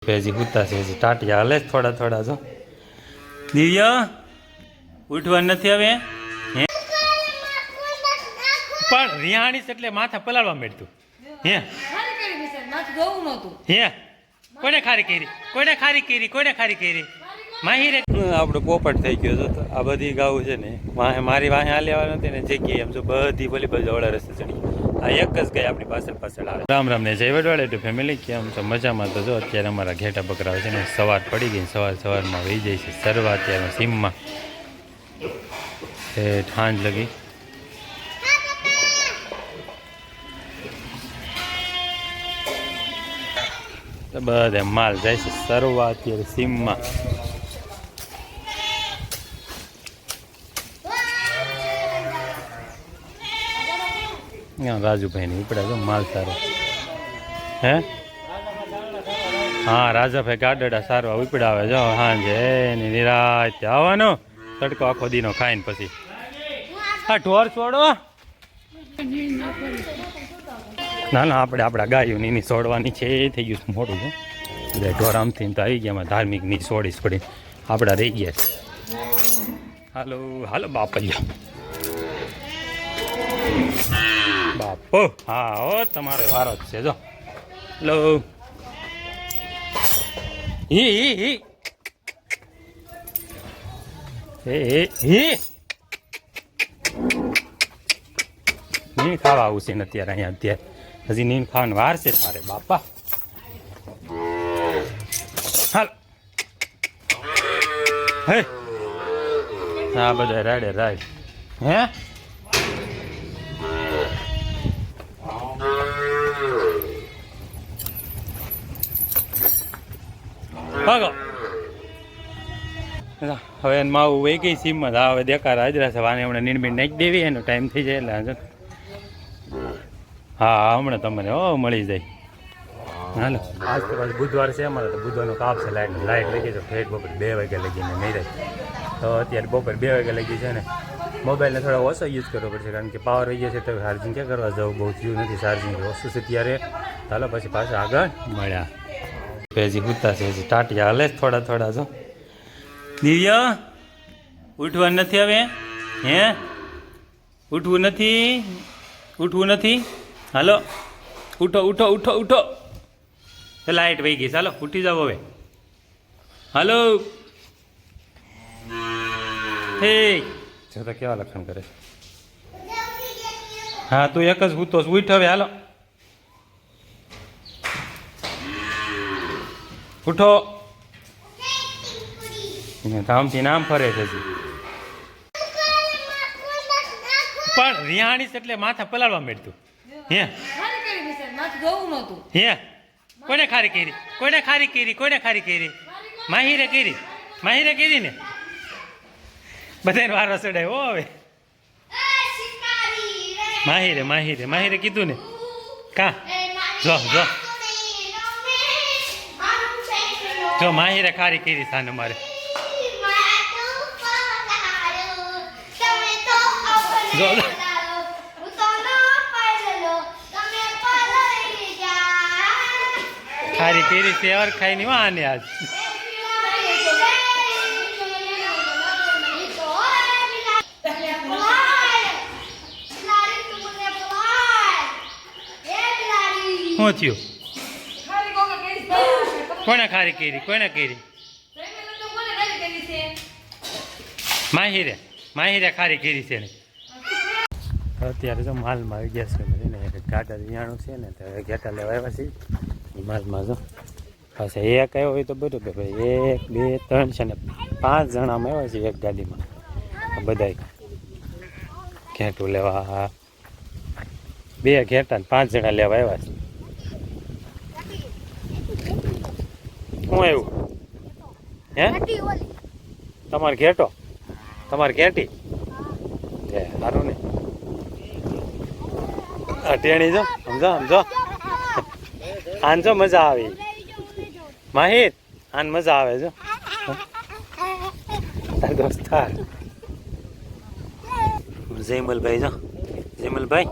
હજી હુતા છે હજી ટાટિયા હાલે જ થોડા થોડા જો દિવ્ય ઉઠવાનું નથી હવે હે પણ રિહાણીસ એટલે માથા પલાળવા માંડતું હે હે કોને ખારી કરી માહિર આપણું પોપટ થઈ ગયો તો આ બધી ગાવું છે ને વાહે મારી વાહે આ લેવા નથી ને જગ્યાએ એમ જો બધી ભલી બધી ઓળા રસ્તે ચડી આ એક જ ગઈ આપણી પાછળ આવે રામ રામ ને જય વડવાળે ટુ ફેમિલી કેમ છો મજામાં તો જો અત્યારે અમારા ઘેટા બકરાવે છે ને સવાર પડી ગઈ સવારમાં વહી જાય છે સરવા અત્યારે સીમમાં એ ઠાંજ લગી બધે માલ જાય છે સરવા અત્યારે સીમમાં રાજુભાઈ ને ઉપડે જો માલ સારો હે હા રાજાભાઈ ગાડડા સારવા ઉપડાવે જો હાંજે એની નિરાતે આવવાનો તડકો આખો દીનો ખાઈને પછી હા ઢોર છોડો ના ના આપણે આપણા ગાયું ની છોડવાની છે એ થઈ ગયું મોટું છે બધા ઢોર આમથી તો આવી ગયા ધાર્મિક ની છોડીશ પડી આપણા રહી ગયા છે હાલો હાલો બાપલ્યો બાપો હા હો તમારો વારો જ છે જો લો હી નીન ખાવા આવું છે ને અત્યારે અહીંયા અત્યારે હજી નીન ખાવાનું વાર છે તારે બાપા હાલ હે હા બધા રાડે રાડ હે ભાગો હવે માવું વહી ગઈ સીમમાં હવે દેખાર હાજરા છે વાને હમણાં નીણબીણ નાખી દેવી એનો ટાઈમ થઈ જાય એટલે હા હમણાં તમને હો મળી જાય હાલો આજ તો પાછું બુધવાર છે અમારે તો બુધવારનો કાપ છે લાઇટ લગી તો ફેટ બપોર 2 વાગ્યા લગીને નહીં રહે તો અત્યારે બપોર 2 વાગ્યા લગી છે ને મોબાઈલને થોડા ઓછો યુઝ કરવો પડશે કારણ કે પાવર રહી છે તો ચાર્જિંગ ક્યાં કરવા જવું બહુ થયું નથી ચાર્જિંગ ઓછું છે ત્યારે ચાલો પછી પાછા આગળ મળ્યા હજી હુતા છે હજી ટાટિયા હાલે જ થોડા થોડા જો દિવ્ય ઉઠવાનું નથી હવે હે ઉઠવું નથી હાલો ઉઠો ઉઠો ઉઠો ઉઠો લાઈટ વહી ગઈ ચાલો ઉઠી જાવ હવે હાલો હે જો તો કેવા લખણ કરે હા તું એક જ ઉઠો ઉઠ હવે હાલો ઉઠો કામથી નામ ફરે છે પણ રિહાણીસ એટલે માથા પલાળવા માંડતું હે હે કોને ખારી કરી માહિરે કરી ને બધાને વારો ચડાય હો હવે માહિરે કીધું ને કા જો માહિરે ખારી કરી સાને મારે જો ખારી કરી છે ઓર ખાઈ ની વાને આજ શું થયું કોને ખારી કરી માહિરે ખારી કરી છે ને અત્યારે જો માલમાં આવી ગયા છે ને ઘાટા રિયાણું છે ને તો ઘેટા લેવા આવ્યા છે એ માલમાં જો પાછા એક આવ્યો હોય તો બરોબર ભાઈ 1 2 3 છે ને 5 જણામાં આવ્યા છે એક ગાડીમાં બધા ઘેટું લેવા 2 ઘેટા ને 5 જણા લેવા આવ્યા છે શું આવ્યું હે તમારે ઘેટો તમારે ઘેટી સારું ને ટેણી જો સમજો આન જો મજા આવી માહિર આન મજા આવે જો તાર દોસ્તાર જયમલભાઈ જો જયમલભાઈ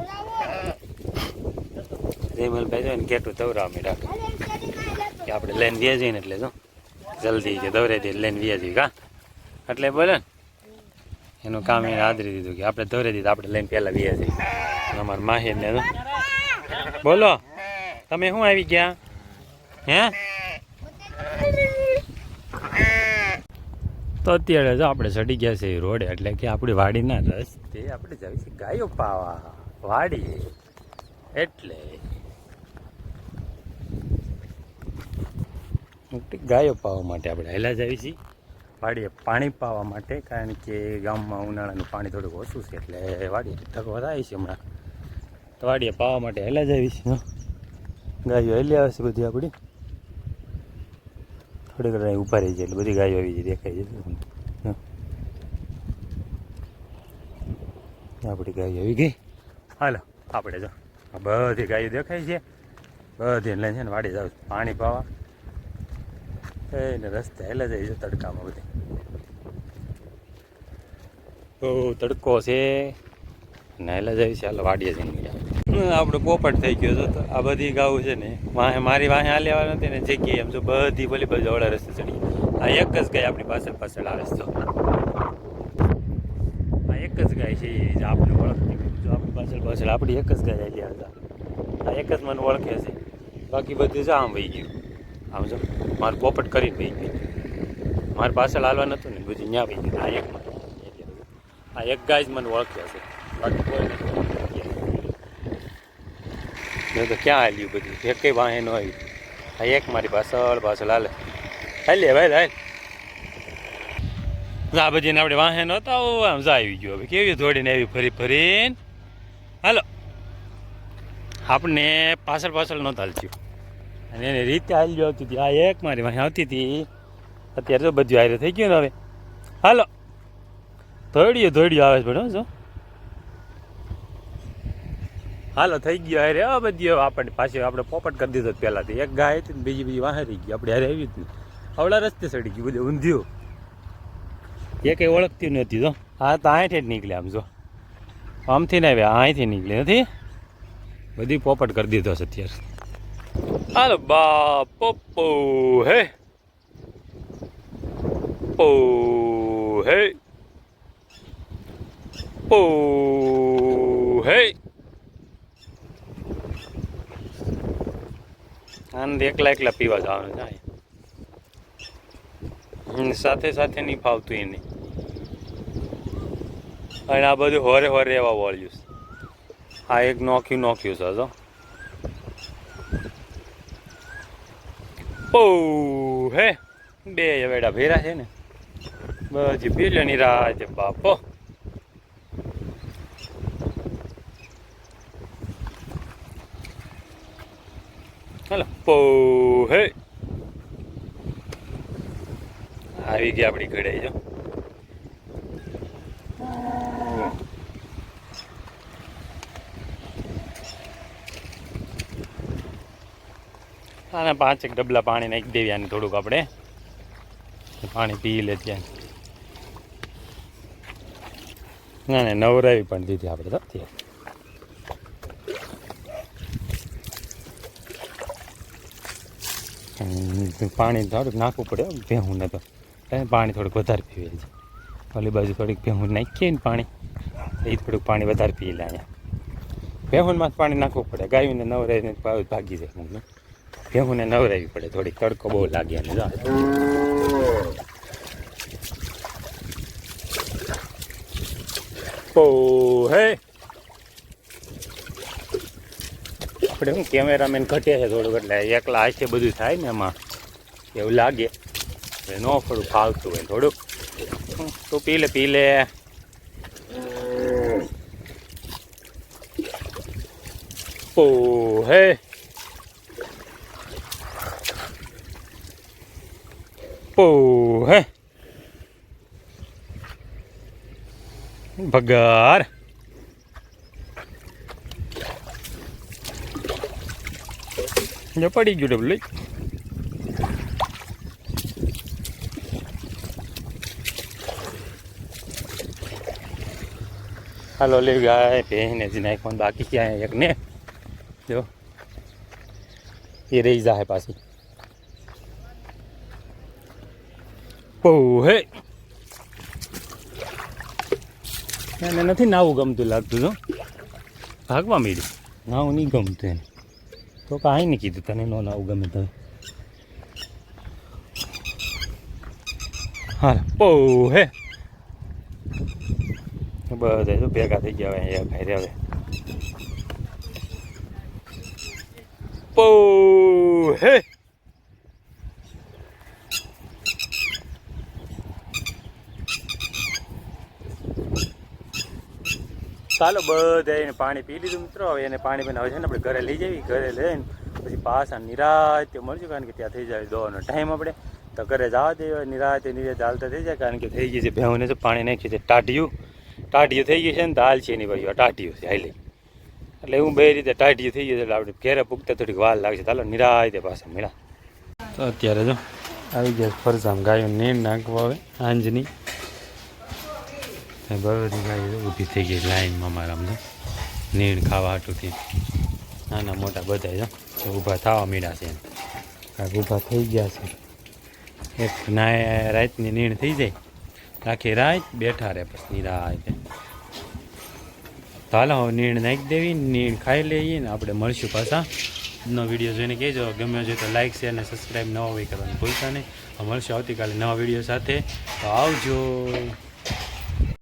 જો એને ઘેટું તવરા મીઠા કે આપણે લઈને વ્યા જઈએ ને એટલે જો જલ્દી કે દોરેથી લઈને વ્યા જઈએ કા એટલે બોલે ને એનું કામ એને આદરી દીધું કે આપણે દોરે દીધું આપણે લઈને પહેલાં વ્યા જઈએ અમારા માહીને તો બોલો તમે શું આવી ગયા હે તો અત્યારે જો આપણે ચડી ગયા છે રોડે એટલે કે આપણી વાડીના રસ્તે આપણે જઈએ છીએ ગાયો પાવા વાડી એટલે ગાયો પાવા માટે આપણે હેલા જઈએ છીએ વાડીએ પાણી પાવા માટે કારણ કે ગામમાં ઉનાળાનું પાણી થોડુંક ઓછું છે એટલે વાડીએ થકવા થાય છે હમણાં તો વાડીએ પાવા માટે હેલા જઈએ છીએ ગાયો હેલી આવે છે બધી આપણી થોડીક ઘણા ઊભા રહી જાય એટલે બધી ગાયો આવી જાય દેખાય છે આપણી ગાયો આવી ગઈ હાલો આપણે જો આ બધી ગાયો દેખાય છે બધી લઈને છે ને વાડી જાવ પાણી પાવા એને રસ્તે હેલા જાય છે તડકામાં બધે બહુ તડકો છે ને હેલા જાય છે હાલ વાડીએ જઈને આપણે પોપટ થઈ ગયો છો તો આ બધી ગાઉં છે ને વાહે મારી વાહે હાલ્યા નથી ને જગ્યાએ એમ જો બધી ભલી બાજુ અવળા રસ્તે ચડી આ એક જ ગાય આપણી પાછળ આવે છે આ એક જ ગાય છે એ આપણે ઓળખતી જો આપણી પાછળ આપણી એક જ ગાય હાલી આવતા આ એક જ મને ઓળખે છે બાકી બધું જ આમ વહી ગયું આમ જો મારું પોપટ કરીને વહી ગયું મારી પાછળ હાલવા નહોતું ને બધું ત્યાં વહી ગયું આ એક ગાય જ મને ઓળખ્યા છે બાકી કોઈ તો ક્યાં હાલ્યું બધું એક કઈ વાહે ન આવ્યું આ એક મારી પાછળ હાલે હાલે ભાઈ હાલ આ બધીને આપણે વાહે નહોતા આમ જા આવી ગયો હવે કેવી દોડીને આવી ફરીને હાલો આપણે પાછળ નહોતા હાલચ્યું અને એની રીતે હાલ્યો આવતી હતી આ એક મારી વાહે આવતી હતી અત્યારે તો બધું હારે થઈ ગયું ને હવે હાલો દોડ્યો આવે છે જો હાલો થઈ ગયો અરે આ બધી આપણને પાછી આપણે પોપટ કરી દીધો પહેલાંથી એક ગાય હતી ને બીજી વાહે રહી ગઈ આપણે હારે આવી જ નહીં અવળા રસ્તે ચડી ગયું બધું ઊંધ્યું એ કંઈ ઓળખતી નહોતી જો હા તો અહીંથી જ નીકળે આમ જો આમથી ને આવ્યા અહીંથી નીકળી નથી બધી પોપટ કરી દીધો છે અત્યારે હાલો બા પોપો હે પો હે પો હે આનંદ એકલા પીવા જવાનું જાય સાથે નહીં ફાવતું એની અને આ બધું હોરે એવા વળ્યું આ એક નોખ્યું છે જો ઓ હે બે વેડા ભેરા છે ને બધી પીલ્યોની રાજ બાપો હાલો પો હે આવી ગઈ આપણી ઘડાઈ જો આને 5 ડબલા પાણી નાખી દેવી આને થોડુંક આપણે પાણી પી લે ત્યાં ના નવરાવી પણ દીધી આપણે તો પાણી થોડુંક નાખવું પડે ભેહું ને તો પાણી થોડુંક વધારે પીવે છે ઓલી બાજુ થોડીક ભેહું નાખીએ ને પાણી એ થોડુંક પાણી વધારે પી લે અહીંયા ભેહુંમાં પાણી નાખવું પડે ગાયોને નવરાવીને ભાગી જાય અમુક ભેહુંને નવરાવી પડે થોડીક તડકો બહુ લાગે અને ઓ હે આપણે શું કેમેરામેન ઘટે છે થોડુંક એટલે એકલા હાથે બધું થાય ને એમાં એવું લાગે ન થોડું ફાવતું હોય થોડુંક તું પી લે ઓ હે ઓ હે ભગાર જો પડી ગયું ડબલું હાલો લે ગાય પહેને જ નાખવાનું બાકી ક્યાં એક ને જો એ રહી જાય પાછી બહુ હે એને નથી નાવું ગમતું લાગતું તો ભાગવા માંડ્યું નાવું નહીં ગમતું એને તો કાંઈ નહીં કીધું તને ન નાવું ગમે તો હા બહુ હે બધા તો ભેગા થઈ ગયા હવે ખાઈ હવે બહુ હે ચાલો બધા એને પાણી પી લીધું મિત્રો હવે એને પાણી પીને હવે છે ને આપણે ઘરે લઈ જઈએ ઘરે લઈને પછી પાછા નિરાતે મળશું કારણ કે ત્યાં થઈ જાય દોવાનો ટાઈમ આપણે તો ઘરે જવા દઈએ નિરાતે હાલતા થઈ જાય કારણ કે થઈ ગઈ છે ભેહુને તો પાણી નાખ્યું છે ટાઢિયું થઈ ગઈ છે ને તો હાલ છે એની બાજુ ટાઢિયું છે હાલી એટલે હું બે રીતે ટાઢિયું થઈ ગયું એટલે આપણે ઘેરે પૂગતા થોડીક વાર લાગશે ચાલો નિરાતે પાછા મેળા તો અત્યારે જો આવી ગયા ફરસામ ગાયો નીણ નાખવા આવે આંજની બધી ગાયો ઊભી થઈ ગઈ લાઈનમાં મારા તો નીણ ખાવા હાટુથી નાના મોટા બધા તો ઊભા થવા માંડ્યા છે એમ કાંઈક ઊભા થઈ ગયા છે એક રાતની નીણ થઈ જાય આખી રાત બેઠા રહે પછી નિરાતે તો હાલો હવે નીણ નાખી દેવી નીણ ખાઈ લઈએ ને આપણે મળશું પાછા નો વિડીયો જોઈને કહેજો ગમ્યો જોઈએ તો લાઇક શેર અને સબસ્ક્રાઈબ નવા હોય કરવાનું ભૂલતા નહીં મળશું આવતીકાલે નવા વિડીયો સાથે તો આવજો.